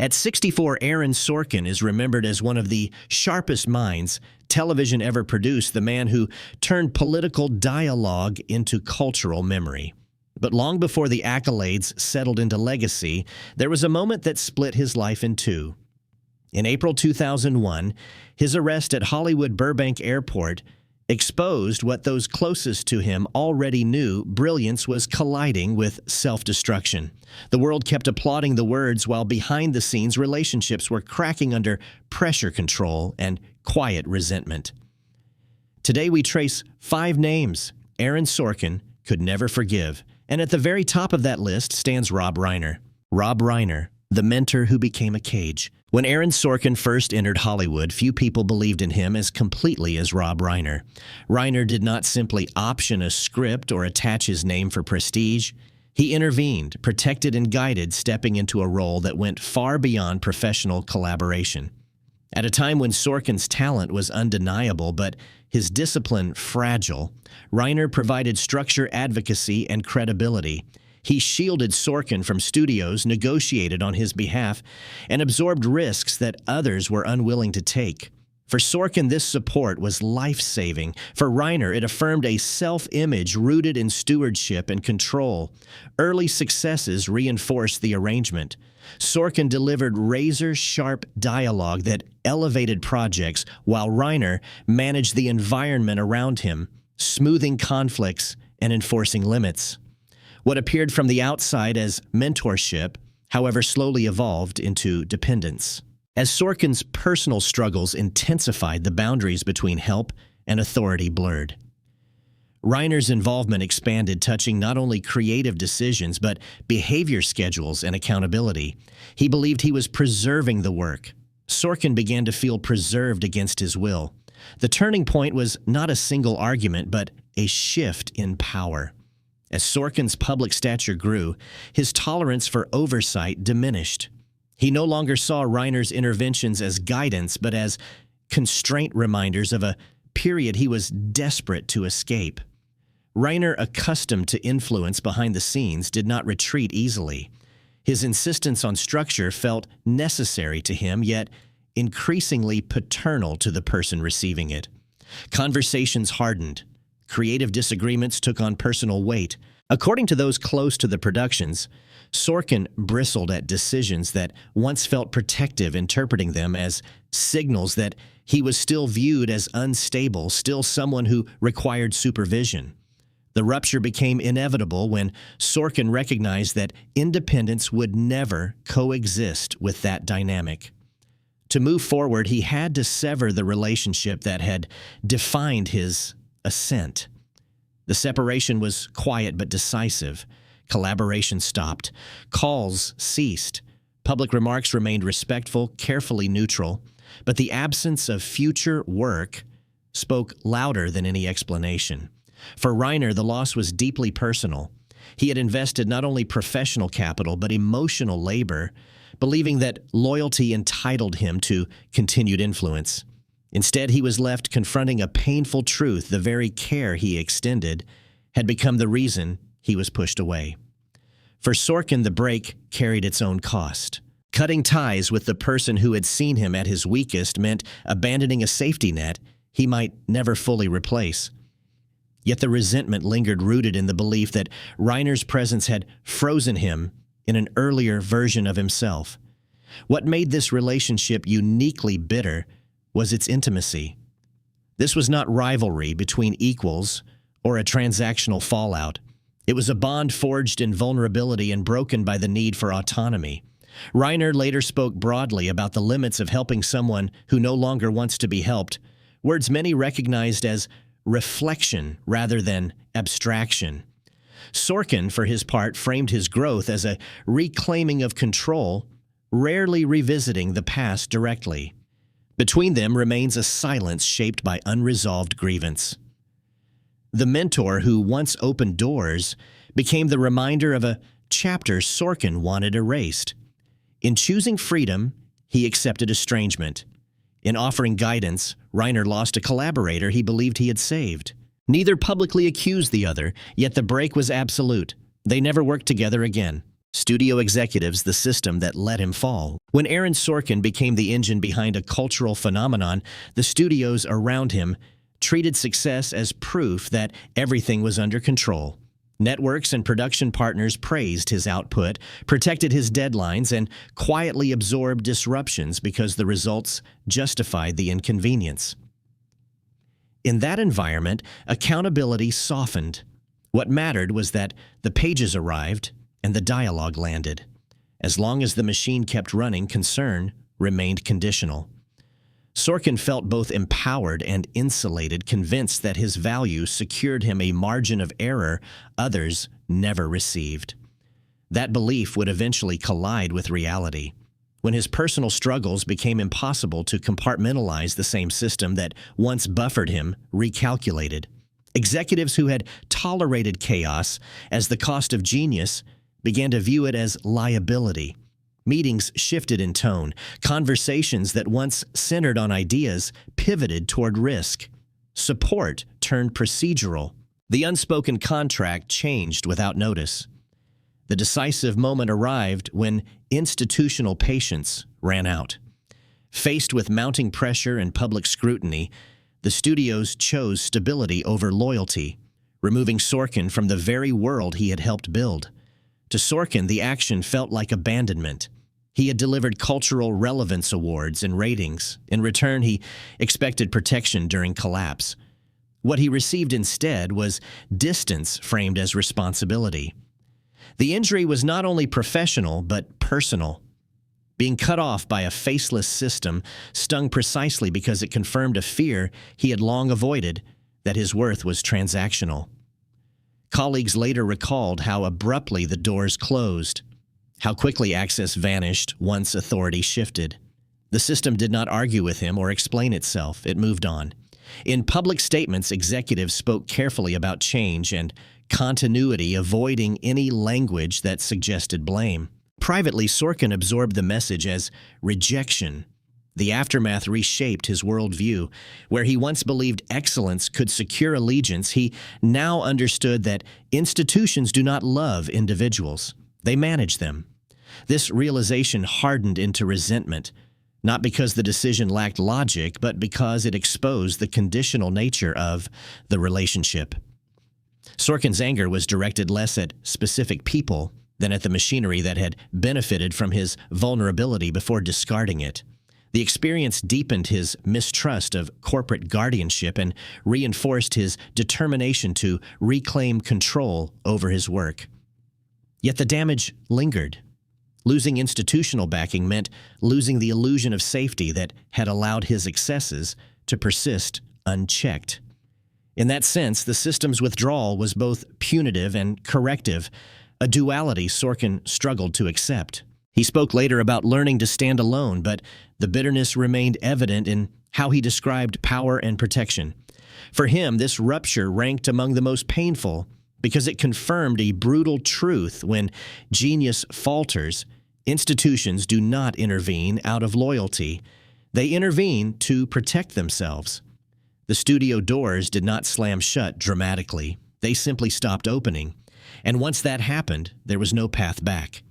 At 64, Aaron Sorkin is remembered as one of the sharpest minds television ever produced, the man who turned political dialogue into cultural memory. But long before the accolades settled into legacy, there was a moment that split his life in two. In April 2001, his arrest at Hollywood Burbank Airport exposed what those closest to him already knew: brilliance was colliding with self-destruction. The world kept applauding the words, while behind the scenes relationships were cracking under pressure control and quiet resentment. Today we trace 5 names Aaron Sorkin could never forgive, and at the very top of that list stands Rob Reiner. Rob Reiner, the mentor who became a cage. When Aaron Sorkin first entered Hollywood, few people believed in him as completely as Rob Reiner. Reiner did not simply option a script or attach his name for prestige. He intervened, protected and guided, stepping into a role that went far beyond professional collaboration. At a time when Sorkin's talent was undeniable but his discipline fragile, Reiner provided structure, advocacy, and credibility. He shielded Sorkin from studios, negotiated on his behalf, and absorbed risks that others were unwilling to take. For Sorkin, this support was life-saving. For Reiner, it affirmed a self-image rooted in stewardship and control. Early successes reinforced the arrangement. Sorkin delivered razor-sharp dialogue that elevated projects, while Reiner managed the environment around him, smoothing conflicts and enforcing limits. What appeared from the outside as mentorship, however, slowly evolved into dependence. As Sorkin's personal struggles intensified, the boundaries between help and authority blurred. Reiner's involvement expanded, touching not only creative decisions but behavior schedules and accountability. He believed he was preserving the work. Sorkin began to feel preserved against his will. The turning point was not a single argument, but a shift in power. As Sorkin's public stature grew, his tolerance for oversight diminished. He no longer saw Reiner's interventions as guidance, but as constraint reminders of a period he was desperate to escape. Reiner, accustomed to influence behind the scenes, did not retreat easily. His insistence on structure felt necessary to him, yet increasingly paternal to the person receiving it. Conversations hardened. Creative disagreements took on personal weight. According to those close to the productions, Sorkin bristled at decisions that once felt protective, interpreting them as signals that he was still viewed as unstable, still someone who required supervision. The rupture became inevitable when Sorkin recognized that independence would never coexist with that dynamic. To move forward, he had to sever the relationship that had defined his ascent. The separation was quiet but decisive. Collaboration stopped. Calls ceased. Public remarks remained respectful, carefully neutral. But the absence of future work spoke louder than any explanation. For Reiner, the loss was deeply personal. He had invested not only professional capital but emotional labor, believing that loyalty entitled him to continued influence. Instead, he was left confronting a painful truth: the very care he extended had become the reason he was pushed away. For Sorkin, the break carried its own cost. Cutting ties with the person who had seen him at his weakest meant abandoning a safety net he might never fully replace. Yet the resentment lingered, rooted in the belief that Reiner's presence had frozen him in an earlier version of himself. What made this relationship uniquely bitter was its intimacy. This was not rivalry between equals or a transactional fallout. It was a bond forged in vulnerability and broken by the need for autonomy. Reiner later spoke broadly about the limits of helping someone who no longer wants to be helped, words many recognized as reflection rather than abstraction. Sorkin, for his part, framed his growth as a reclaiming of control, rarely revisiting the past directly. Between them remains a silence shaped by unresolved grievance. The mentor who once opened doors became the reminder of a chapter Sorkin wanted erased. In choosing freedom, he accepted estrangement. In offering guidance, Reiner lost a collaborator he believed he had saved. Neither publicly accused the other, yet the break was absolute. They never worked together again. Studio executives the system that let him fall. When Aaron Sorkin became the engine behind a cultural phenomenon, the studios around him treated success as proof that everything was under control. Networks and production partners praised his output, protected his deadlines, and quietly absorbed disruptions because the results justified the inconvenience. In that environment, accountability softened. What mattered was that the pages arrived and the dialogue landed. As long as the machine kept running, concern remained conditional. Sorkin felt both empowered and insulated, convinced that his value secured him a margin of error others never received. That belief would eventually collide with reality. When his personal struggles became impossible to compartmentalize, the same system that once buffered him recalculated. Executives who had tolerated chaos as the cost of genius began to view it as liability. Meetings shifted in tone. Conversations that once centered on ideas pivoted toward risk. Support turned procedural. The unspoken contract changed without notice. The decisive moment arrived when institutional patience ran out. Faced with mounting pressure and public scrutiny, the studios chose stability over loyalty, removing Sorkin from the very world he had helped build. To Sorkin, the action felt like abandonment. He had delivered cultural relevance awards and ratings. In return, he expected protection during collapse. What he received instead was distance framed as responsibility. The injury was not only professional, but personal. Being cut off by a faceless system stung precisely because it confirmed a fear he had long avoided, that his worth was transactional. Colleagues later recalled how abruptly the doors closed, how quickly access vanished once authority shifted. The system did not argue with him or explain itself. It moved on. In public statements, executives spoke carefully about change and continuity, avoiding any language that suggested blame. Privately, Sorkin absorbed the message as rejection. The aftermath reshaped his worldview. Where he once believed excellence could secure allegiance, he now understood that institutions do not love individuals. They manage them. This realization hardened into resentment, not because the decision lacked logic, but because it exposed the conditional nature of the relationship. Sorkin's anger was directed less at specific people than at the machinery that had benefited from his vulnerability before discarding it. The experience deepened his mistrust of corporate guardianship and reinforced his determination to reclaim control over his work. Yet the damage lingered. Losing institutional backing meant losing the illusion of safety that had allowed his excesses to persist unchecked. In that sense, the system's withdrawal was both punitive and corrective, a duality Sorkin struggled to accept. He spoke later about learning to stand alone, but the bitterness remained evident in how he described power and protection. For him, this rupture ranked among the most painful because it confirmed a brutal truth: when genius falters, institutions do not intervene out of loyalty. They intervene to protect themselves. The studio doors did not slam shut dramatically. They simply stopped opening. And once that happened, there was no path back.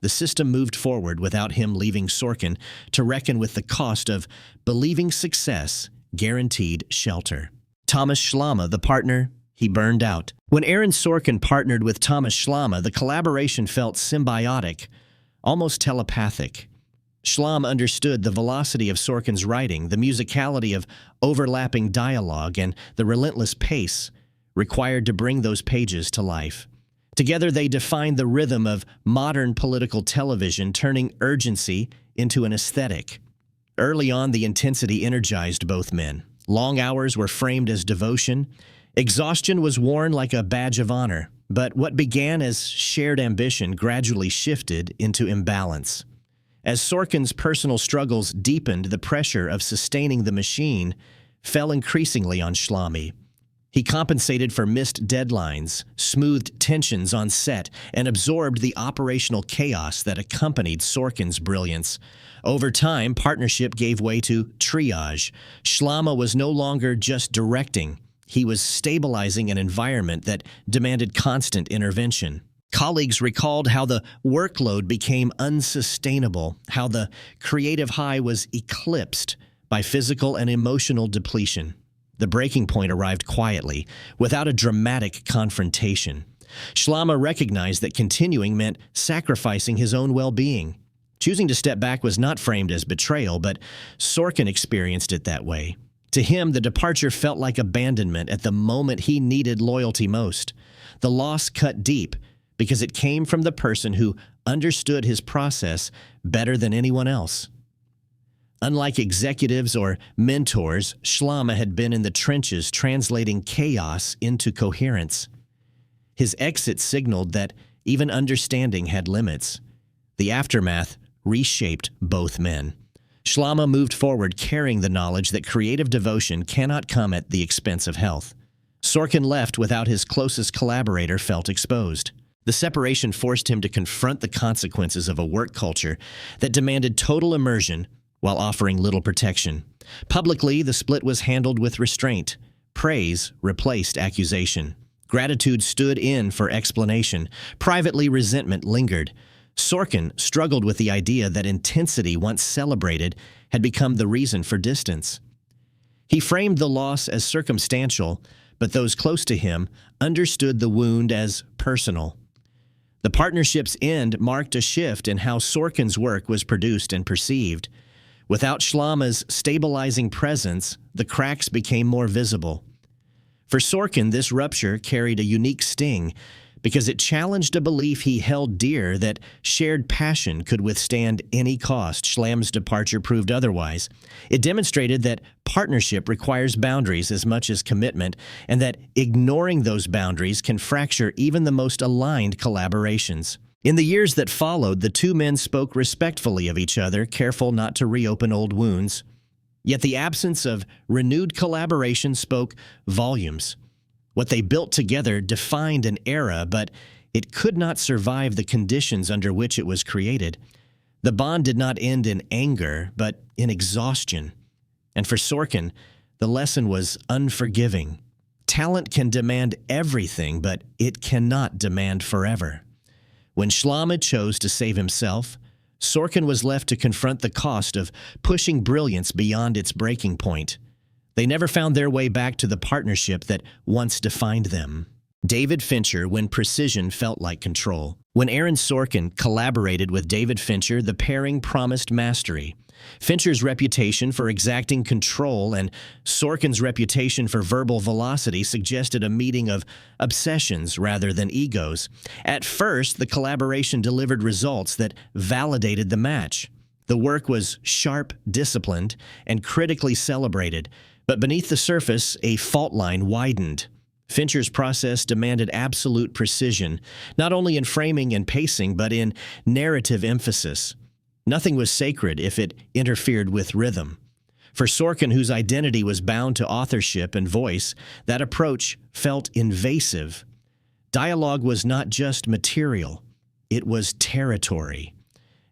The system moved forward without him leaving Sorkin to reckon with the cost of believing success guaranteed shelter. Thomas Schlama, the partner, he burned out. When Aaron Sorkin partnered with Thomas Schlama, the collaboration felt symbiotic, almost telepathic. Schlama understood the velocity of Sorkin's writing, the musicality of overlapping dialogue, and the relentless pace required to bring those pages to life. Together, they defined the rhythm of modern political television, turning urgency into an aesthetic. Early on, the intensity energized both men. Long hours were framed as devotion. Exhaustion was worn like a badge of honor. But what began as shared ambition gradually shifted into imbalance. As Sorkin's personal struggles deepened, the pressure of sustaining the machine fell increasingly on Schlama. He compensated for missed deadlines, smoothed tensions on set, and absorbed the operational chaos that accompanied Sorkin's brilliance. Over time, partnership gave way to triage. Schlama was no longer just directing. He was stabilizing an environment that demanded constant intervention. Colleagues recalled how the workload became unsustainable, how the creative high was eclipsed by physical and emotional depletion. The breaking point arrived quietly, without a dramatic confrontation. Schlama recognized that continuing meant sacrificing his own well-being. Choosing to step back was not framed as betrayal, but Sorkin experienced it that way. To him, the departure felt like abandonment at the moment he needed loyalty most. The loss cut deep because it came from the person who understood his process better than anyone else. Unlike executives or mentors, Schlama had been in the trenches translating chaos into coherence. His exit signaled that even understanding had limits. The aftermath reshaped both men. Schlama moved forward carrying the knowledge that creative devotion cannot come at the expense of health. Sorkin left without his closest collaborator felt exposed. The separation forced him to confront the consequences of a work culture that demanded total immersion while offering little protection. Publicly, the split was handled with restraint. Praise replaced accusation. Gratitude stood in for explanation. Privately, resentment lingered. Sorkin struggled with the idea that intensity, once celebrated, had become the reason for distance. He framed the loss as circumstantial, but those close to him understood the wound as personal. The partnership's end marked a shift in how Sorkin's work was produced and perceived. Without Schlama's stabilizing presence, the cracks became more visible. For Sorkin, this rupture carried a unique sting because it challenged a belief he held dear that shared passion could withstand any cost. Schlama's departure proved otherwise. It demonstrated that partnership requires boundaries as much as commitment, and that ignoring those boundaries can fracture even the most aligned collaborations. In the years that followed, the two men spoke respectfully of each other, careful not to reopen old wounds. Yet the absence of renewed collaboration spoke volumes. What they built together defined an era, but it could not survive the conditions under which it was created. The bond did not end in anger, but in exhaustion. And for Sorkin, the lesson was unforgiving. Talent can demand everything, but it cannot demand forever. When Schlama chose to save himself, Sorkin was left to confront the cost of pushing brilliance beyond its breaking point. They never found their way back to the partnership that once defined them. David Fincher, when precision felt like control. When Aaron Sorkin collaborated with David Fincher, the pairing promised mastery. Fincher's reputation for exacting control and Sorkin's reputation for verbal velocity suggested a meeting of obsessions rather than egos. At first, the collaboration delivered results that validated the match. The work was sharp, disciplined, and critically celebrated, but beneath the surface, a fault line widened. Fincher's process demanded absolute precision, not only in framing and pacing, but in narrative emphasis. Nothing was sacred if it interfered with rhythm. For Sorkin, whose identity was bound to authorship and voice, that approach felt invasive. Dialogue was not just material, it was territory.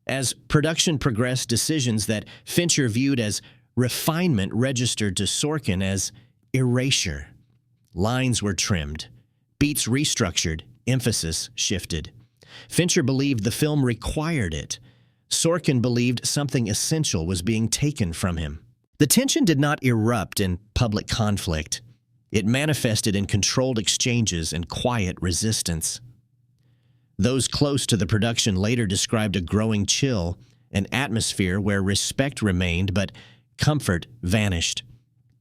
As production progressed, decisions that Fincher viewed as refinement registered to Sorkin as erasure. Lines were trimmed, beats restructured, emphasis shifted. Fincher believed the film required it. Sorkin believed something essential was being taken from him. The tension did not erupt in public conflict. It manifested in controlled exchanges and quiet resistance. Those close to the production later described a growing chill, an atmosphere where respect remained but comfort vanished.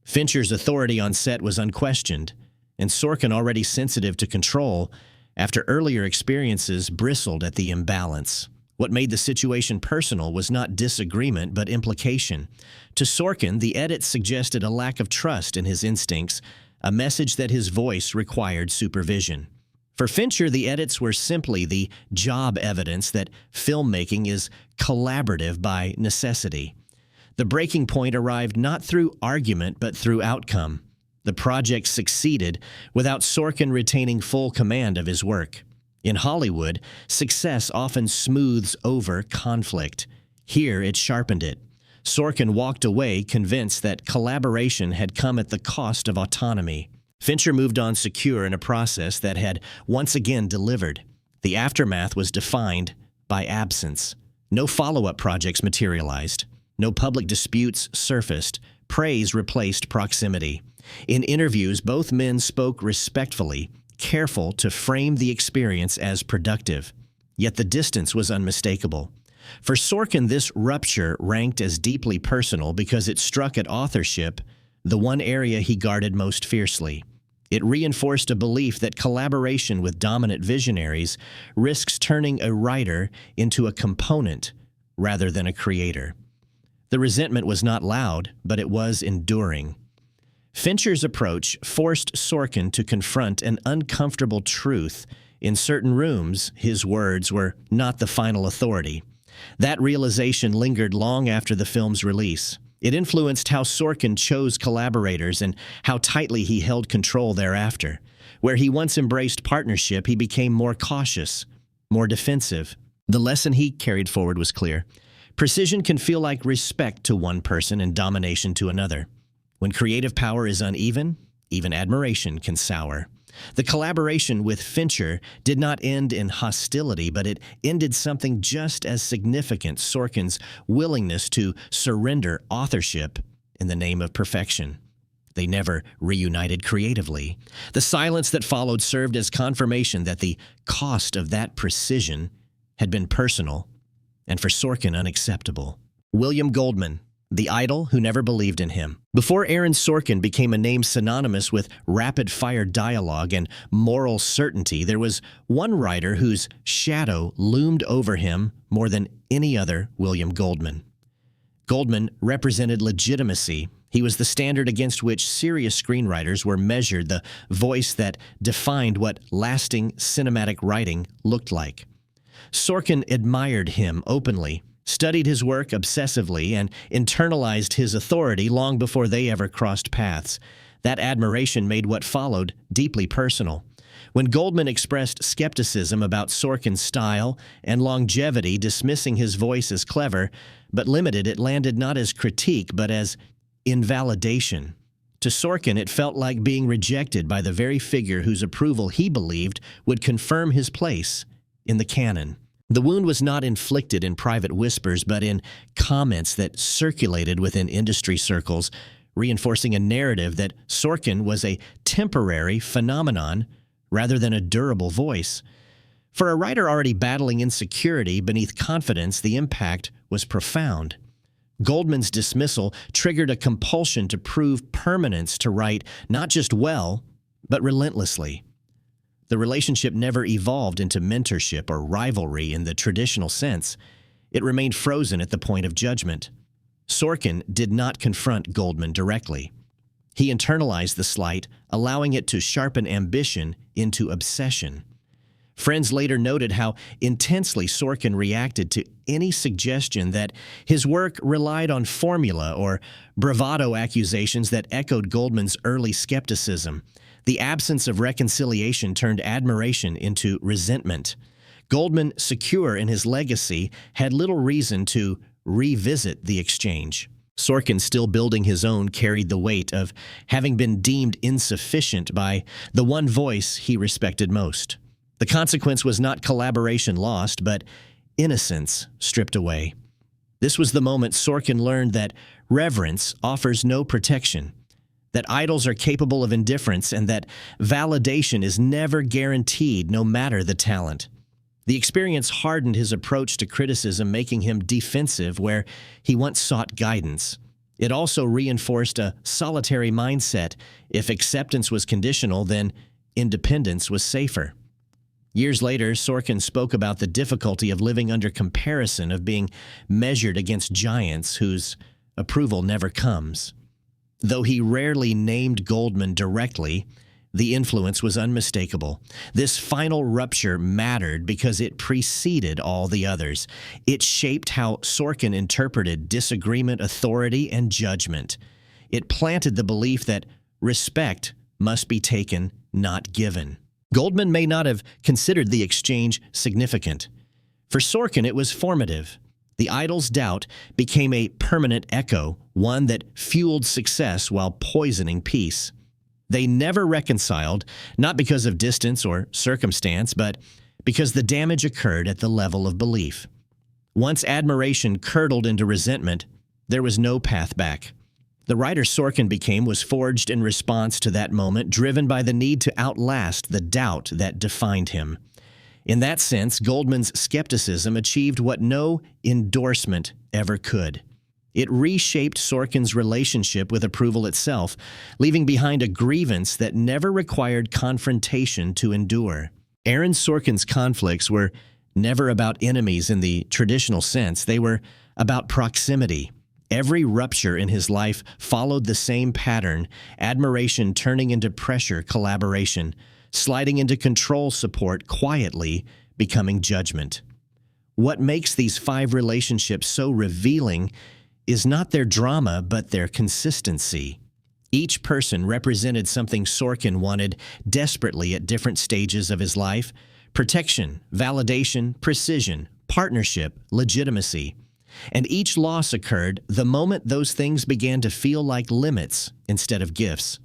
Fincher's authority on set was unquestioned, and Sorkin, already sensitive to control, after earlier experiences, bristled at the imbalance. What made the situation personal was not disagreement, but implication. To Sorkin, the edits suggested a lack of trust in his instincts, a message that his voice required supervision. For Fincher, the edits were simply the job evidence that filmmaking is collaborative by necessity. The breaking point arrived not through argument, but through outcome. The project succeeded without Sorkin retaining full command of his work. In Hollywood, success often smooths over conflict. Here, it sharpened it. Sorkin walked away convinced that collaboration had come at the cost of autonomy. Fincher moved on secure in a process that had once again delivered. The aftermath was defined by absence. No follow-up projects materialized. No public disputes surfaced. Praise replaced proximity. In interviews, both men spoke respectfully, careful to frame the experience as productive. Yet the distance was unmistakable. For Sorkin, this rupture ranked as deeply personal because it struck at authorship, the one area he guarded most fiercely. It reinforced a belief that collaboration with dominant visionaries risks turning a writer into a component rather than a creator. The resentment was not loud, but it was enduring. Fincher's approach forced Sorkin to confront an uncomfortable truth. In certain rooms, his words were not the final authority. That realization lingered long after the film's release. It influenced how Sorkin chose collaborators and how tightly he held control thereafter. Where he once embraced partnership, he became more cautious, more defensive. The lesson he carried forward was clear. Precision can feel like respect to one person and domination to another. When creative power is uneven, even admiration can sour. The collaboration with Fincher did not end in hostility, but it ended something just as significant: Sorkin's willingness to surrender authorship in the name of perfection. They never reunited creatively. The silence that followed served as confirmation that the cost of that precision had been personal and for Sorkin unacceptable. William Goldman, the idol who never believed in him. Before Aaron Sorkin became a name synonymous with rapid-fire dialogue and moral certainty, there was one writer whose shadow loomed over him more than any other: William Goldman. Goldman represented legitimacy. He was the standard against which serious screenwriters were measured, the voice that defined what lasting cinematic writing looked like. Sorkin admired him openly, studied his work obsessively, and internalized his authority long before they ever crossed paths. That admiration made what followed deeply personal. When Goldman expressed skepticism about Sorkin's style and longevity, dismissing his voice as clever but limited, it landed not as critique but as invalidation. To Sorkin, it felt like being rejected by the very figure whose approval he believed would confirm his place in the canon. The wound was not inflicted in private whispers, but in comments that circulated within industry circles, reinforcing a narrative that Sorkin was a temporary phenomenon rather than a durable voice. For a writer already battling insecurity beneath confidence, the impact was profound. Goldman's dismissal triggered a compulsion to prove permanence, to write not just well, but relentlessly. The relationship never evolved into mentorship or rivalry in the traditional sense. It remained frozen at the point of judgment. Sorkin did not confront Goldman directly. He internalized the slight, allowing it to sharpen ambition into obsession. Friends later noted how intensely Sorkin reacted to any suggestion that his work relied on formula or bravado accusations that echoed Goldman's early skepticism. The absence of reconciliation turned admiration into resentment. Goldman, secure in his legacy, had little reason to revisit the exchange. Sorkin, still building his own, carried the weight of having been deemed insufficient by the one voice he respected most. The consequence was not collaboration lost, but innocence stripped away. This was the moment Sorkin learned that reverence offers no protection, that idols are capable of indifference, and that validation is never guaranteed, no matter the talent. The experience hardened his approach to criticism, making him defensive where he once sought guidance. It also reinforced a solitary mindset. If acceptance was conditional, then independence was safer. Years later, Sorkin spoke about the difficulty of living under comparison, of being measured against giants whose approval never comes. Though he rarely named Goldman directly, the influence was unmistakable. This final rupture mattered because it preceded all the others. It shaped how Sorkin interpreted disagreement, authority, and judgment. It planted the belief that respect must be taken, not given. Goldman may not have considered the exchange significant. For Sorkin, it was formative. The idol's doubt became a permanent echo, one that fueled success while poisoning peace. They never reconciled, not because of distance or circumstance, but because the damage occurred at the level of belief. Once admiration curdled into resentment, there was no path back. The writer Sorkin became was forged in response to that moment, driven by the need to outlast the doubt that defined him. In that sense, Goldman's skepticism achieved what no endorsement ever could. It reshaped Sorkin's relationship with approval itself, leaving behind a grievance that never required confrontation to endure. Aaron Sorkin's conflicts were never about enemies in the traditional sense. They were about proximity. Every rupture in his life followed the same pattern: admiration turning into pressure, collaboration, sliding into control, support, quietly becoming judgment. What makes these 5 relationships so revealing is not their drama, but their consistency. Each person represented something Sorkin wanted desperately at different stages of his life: protection, validation, precision, partnership, legitimacy. And each loss occurred the moment those things began to feel like limits instead of gifts.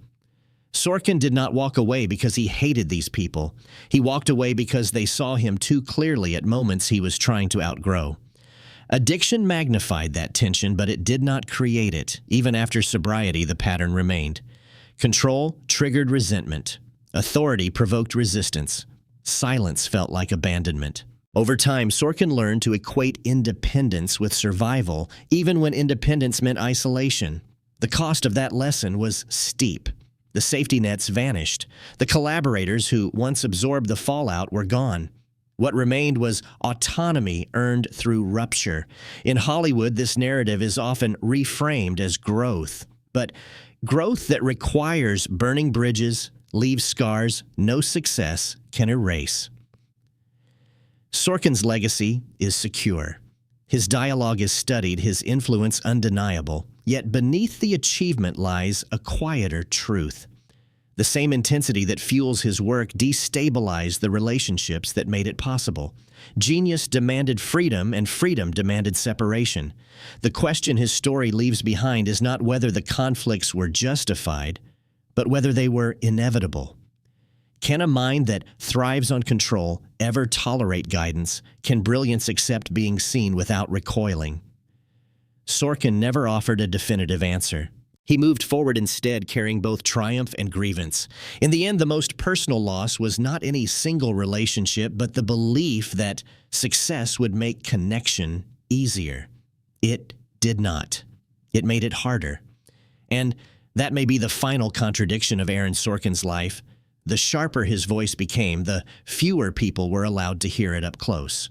Sorkin did not walk away because he hated these people. He walked away because they saw him too clearly at moments he was trying to outgrow. Addiction magnified that tension, but it did not create it. Even after sobriety, the pattern remained. Control triggered resentment. Authority provoked resistance. Silence felt like abandonment. Over time, Sorkin learned to equate independence with survival, even when independence meant isolation. The cost of that lesson was steep. The safety nets vanished. The collaborators who once absorbed the fallout were gone. What remained was autonomy earned through rupture. In Hollywood, this narrative is often reframed as growth. But growth that requires burning bridges, leaves scars, no success can erase. Sorkin's legacy is secure. His dialogue is studied, his influence undeniable. Yet beneath the achievement lies a quieter truth. The same intensity that fuels his work destabilized the relationships that made it possible. Genius demanded freedom, and freedom demanded separation. The question his story leaves behind is not whether the conflicts were justified, but whether they were inevitable. Can a mind that thrives on control ever tolerate guidance? Can brilliance accept being seen without recoiling? Sorkin never offered a definitive answer. He moved forward instead, carrying both triumph and grievance. In the end, the most personal loss was not any single relationship, but the belief that success would make connection easier. It did not. It made it harder. And that may be the final contradiction of Aaron Sorkin's life. The sharper his voice became, the fewer people were allowed to hear it up close.